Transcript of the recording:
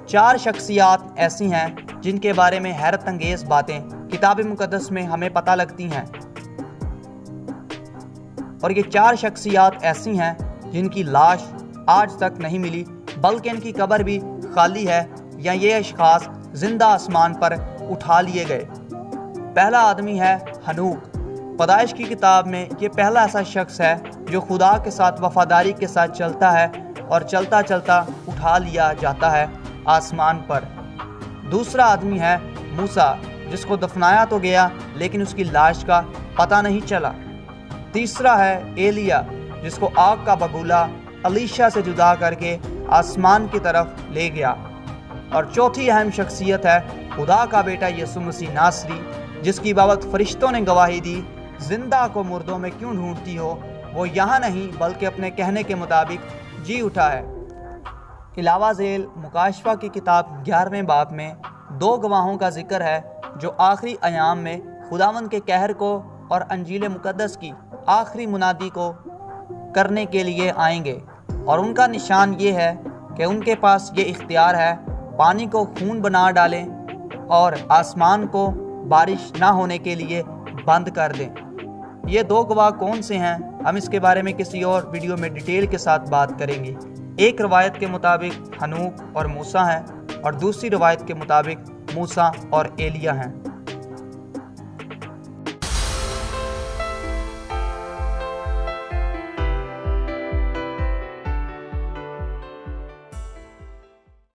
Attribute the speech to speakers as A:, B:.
A: 4 شخصیات ایسی ہیں جن کے بارے میں حیرت انگیز باتیں کتاب مقدس میں ہمیں پتہ لگتی ہیں، اور یہ 4 شخصیات ایسی ہیں جن کی لاش آج تک نہیں ملی، بلکہ ان کی قبر بھی خالی ہے یا یہ اشخاص زندہ آسمان پر اٹھا لیے گئے۔ پہلا آدمی ہے ہنوک۔ پیدائش کی کتاب میں یہ پہلا ایسا شخص ہے جو خدا کے ساتھ وفاداری کے ساتھ چلتا ہے اور چلتا چلتا اٹھا لیا جاتا ہے آسمان پر۔ دوسرا آدمی ہے موسیٰ، جس کو دفنایا تو گیا لیکن اس کی لاش کا پتہ نہیں چلا۔ تیسرا ہے ایلیا، جس کو آگ کا بگولا الیشا سے جدا کر کے آسمان کی طرف لے گیا۔ اور چوتھی اہم شخصیت ہے خدا کا بیٹا یسوع مسیح ناصری، جس کی بابت فرشتوں نے گواہی دی، زندہ کو مردوں میں کیوں ڈھونڈتی ہو، وہ یہاں نہیں بلکہ اپنے کہنے کے مطابق جی اٹھا ہے۔ علاوہ ذیل مکاشفہ کی کتاب 11ویں باب میں 2 گواہوں کا ذکر ہے جو آخری ایام میں خداوند کے قہر کو اور انجیل مقدس کی آخری منادی کو کرنے کے لیے آئیں گے، اور ان کا نشان یہ ہے کہ ان کے پاس یہ اختیار ہے، پانی کو خون بنا ڈالیں اور آسمان کو بارش نہ ہونے کے لیے بند کر دیں۔ یہ 2 گواہ کون سے ہیں؟ ہم اس کے بارے میں کسی اور ویڈیو میں ڈیٹیل کے ساتھ بات کریں گے۔ ایک روایت کے مطابق ہنوک اور موسیٰ ہیں، اور دوسری روایت کے مطابق موسیٰ اور ایلیا ہیں۔